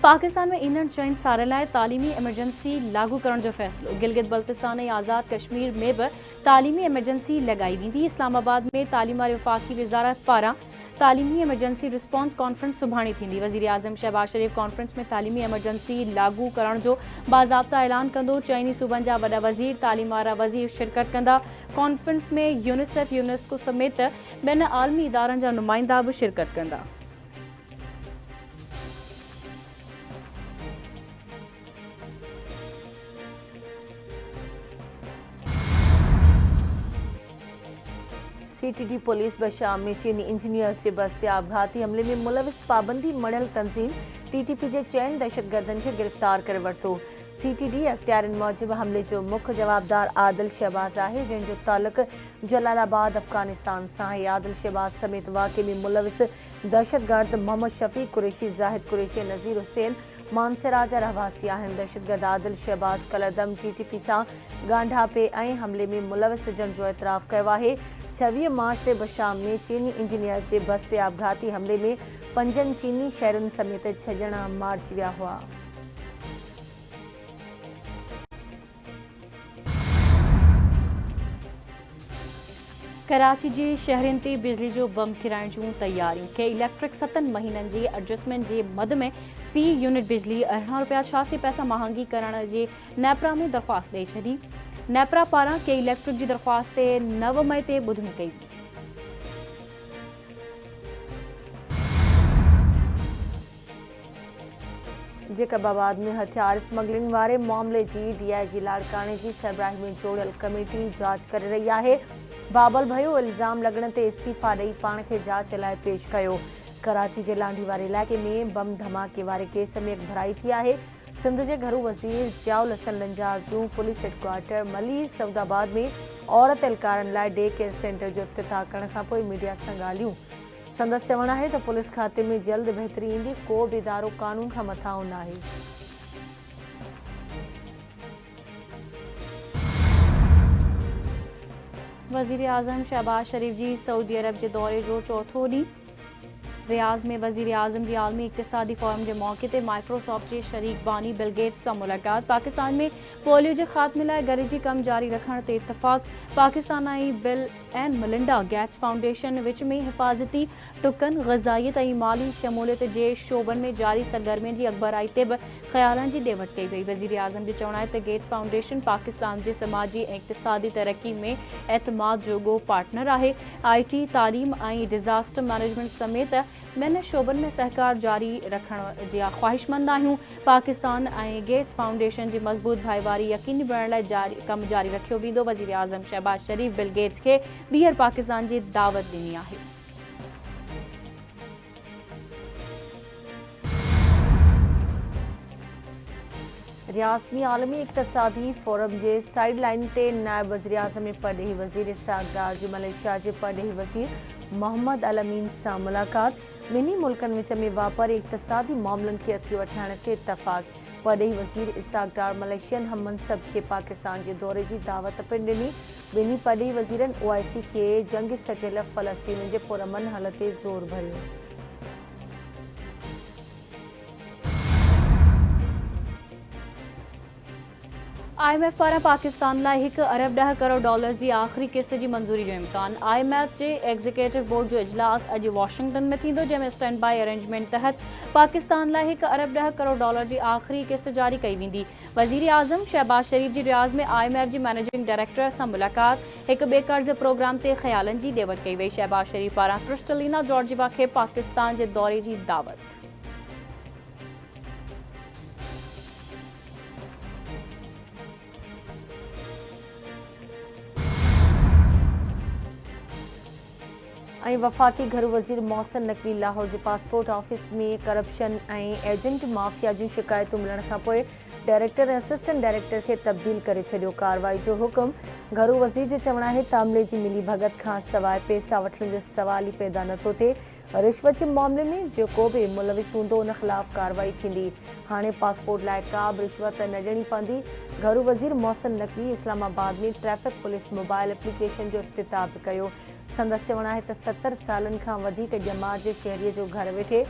पाकिस्तान में ईंदड़ 4 साल लाइ तालीमी एमरजेंसी लागू करण जो फ़ैसिलो। गिलगित बल्तिस्तान ऐं आज़ाद कश्मीर में भी तालीमी एमरजेंसी लगाई वेंदी। इस्लामाबाद में तालीम वारी वफ़ाक़ी वज़ारत पारां तालीमी एमरजेंसी रिस्पॉन्स कॉन्फ्रेंस सुभाणे थींदी। वज़ीर आज़म शहबाज शरीफ़ कॉन्फ्रेंस में तालीमी एमरजेंसी लागू करण जो बाज़ाब्ता ऐलान कंदो। चइनी सूबनि जा वॾा वज़ीर तालीम वारा वज़ीर शिरकत कंदा। कॉन्फ्रेंस में यूनिसेफ यूनेस्को समेत ॿियनि आलमी इदारनि जा नुमाइंदा भी शिरकत कंदा। CTD पुलिस बशाम में चीनी इंजीनियर्स के बस्ते आपघाती हमले में मुलविस पाबंदी मड़ियल तंजीम TTP जे 4 दहशतगर्दनि खे गिरफ़्तार करे वरितो। CTD अख़्तियारनि मूजिब हमले जो मुख्य जवाबदार आदिल शहबाज है, जंहिंजो ताल्लुक जलालाबाद अफगानिस्तान सां आहे। आदिल शहबाज समेत वाक़े में मुलविस दहशतगर्द मोहम्मद शफीक कुरैशी, जाहिद कुरैशी, नज़ीर हुसैन मानसरा जा रहवासी आहिनि। दहशतगर्द आदिल शहबाज कलदम TTP सां ॻांढापे ऐं हमले में मुलविस हुजण जो एतराफ़ कयो आहे। 26 मार्च से बशाम में चीनी इंजीनियर्स के बस्ते आपघाती हमले में 5 चीनी शहरुनि समेत 6 ॼणा मारिजी विया हुआ। कराची जे शहरनि ते बिजली जो बम किराइण जूं तैयारियूं। के इलेक्ट्रिक 7 महीननि जे एडजस्टमेंट जे मद में फ़ी यूनिट बिजली 18.86 रुपया महांगी करण जे नेपरा में दरख़्वास्त ॾेई छॾी। नेपरा पारां के इलेक्ट्रिक जी दरख़्वास्त 9 मई ते ॿुधणी कई। जेकबाबाद में हथियार स्मगलिंग वारे मामले जी DIG लाड़काने जी सरबराही में जोड़ियल कमेटी जांच करे रही है। बाबल भयो इल्ज़ाम लॻण ते इस्तीफ़ा ॾेई पाण खे जांच लाइ पेश कयो। कराची जे लांडी वारे इलाइक़े में बम धमाके वारे केस में भराई थी है। सिंध के घरू वज़ीर जियाउल हसन लंजार जूं पुलिस हेडक्वार्टर मलिर सऊदाबाद में औरत एहलकारनि लाइ डे केयर सेंटर जो इफ्तिताह करण खां पोइ मीडिया सां ॻाल्हियूं। संदसि चवणु आहे त पुलिस खाते में जल्द बहितरी ईंदी। को बि इदारो कानून खां मथां न आहे। वज़ीर आज़म शहबाज शरीफ़ जी सऊदी अरब के दौरे जो चौथो ॾींहुं। रियाज़ में वज़ीर आज़म की आलमी इक़्तिसादी फोरम के मौके ते माइक्रोसॉफ्ट के शरीक बानी बिल गेट्स सां मुलाक़ात। पाकिस्तान में पोलियो के ख़ात्मे लाइ गॾिजी कम जारी रखण ते इत्तफ़ाक़। पाकिस्तान ऐं bill and Melinda Gates foundation विच में हिफ़ाज़ती टुकनि, ग़ज़ाइयत ऐं माली शमूलियत जे शोबनि में जारी सरगर्मियुनि जी अॻबराई ते बि ख़्यालनि जी ॾेवट कई वई। वज़ीर आज़म जो चवणु आहे त गेट्स फाउंडेशन पाकिस्तान जे समाजी ऐं इक़्तिसादी तरक्की में एतमाद जोॻो पार्टनर आहे। IT, तालीम ऐं डिज़ास्टर मैनेजमेंट समेत ॿियनि शोबनि में सहकार जारी रखण जा ख़्वाहिशमंद आहियूं। पाकिस्तान ऐं गेट्स फाउंडेशन जी मज़बूत भाईवारी यकीनी बणाइण लाइ कमु जारी रखियो वेंदो। वज़ीर आज़म शहबाज शरीफ़ बिल गेट्स खे ॿीहर पाकिस्तान जी दावत ॾिनी आहे। रियाज़ में आलमी इक़्तिसादी फोरम के साइड लाइन ते नायब वज़ीर आज़म में परॾेही वज़ीर इसाक़ डार जी मलेशिया के परॾेही वज़ीर मोहम्मद अल अमीन सां मुलाक़ात। ॿिन्ही मुल्कनि विच में वापारी इक़्तिसादी मामलनि खे अथी वठाइण ते इत्तफ़ाक़। परॾेही वज़ीर इसाक़ डार मलेशियन हम मनसब खे पाकिस्तान के दौरे की दावत पिणु ॾिनी। ॿिन्ही परॾेही वज़ीरनि OIC खे जंग सटियल फ़लस्तीन जे पुरअमन हल ते ज़ोर भरियो। IMF पारां पाकिस्तान लाइ $1 अरब $10 करोड़ जी आख़िरी किस्त जी मंज़ूरी जो इम्कान। IMF जे एग्ज़ीक्यूटिव बोर्ड जो इजलास अॼु वॉशिंगटन में थींदो, जंहिंमें स्टैंड बाई अरेंजमेंट तहत पाकिस्तान लाइ $1 अरब $10 करोड़ जी आख़िरी किस्त जारी कई वेंदी। वज़ीर आज़म शहबाज शरीफ़ जी रियाज़ में IMF जी मैनेजिंग डायरेक्टर सां मुलाक़ात। हिक ॿिए कर्ज़ प्रोग्राम ते ख़्यालनि जी ॾेवट कई वई। शहबाज शरीफ़ पारां क्रिस्टलिना जॉर्जिवा खे पाकिस्तान जे दौरे जी दावत। वफ़ाक़ी घरू वज़ीर मोहसिन नक़वी लाहौर के पासपोर्ट ऑफिस में करप्शन ऐं एजेंट माफिया जूं शिकायतूं मिलण खां पोइ डायरेक्टर ऐं असिस्टेंट डायरेक्टर के तब्दील करे छॾियो। कार्रवाई जो हुक्म। घरू वज़ीर जो चवणु आहे त अमले जी मिली भगत खां सवाइ पैसा वठण जो सवाल ई पैदा नथो थिए। रिश्वत जे मामले में जेको बि मुलविस हूंदो उन ख़िलाफ़ कार्रवाई थींदी। हाणे पासपोर्ट लाइ का बि रिश्वत न ॾियणी पवंदी। घरू वज़ीर मोहसिन नक़वी इस्लामाबाद में ट्रैफिक पुलिस मोबाइल एप्लीकेशन जो इफ्तिताह बि कयो। संदसि चवणु आहे त 70 सालनि खां वधीक ॼमात जे शहरीअ जो घर वेठे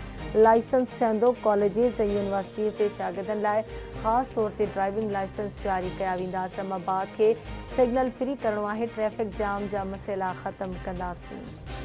लाइसेंस ठहंदो। कॉलेजिस ऐं यूनिवर्सिटीज़ जे शागिर्दनि लाइ ख़ासि तौर ते ड्राइविंग लाइसेंस जारी कया वेंदा। इस्लामाबाद खे सिग्नल फ्री करणो आहे। ट्रैफिक जाम जा मसइला ख़त्म कंदासीं।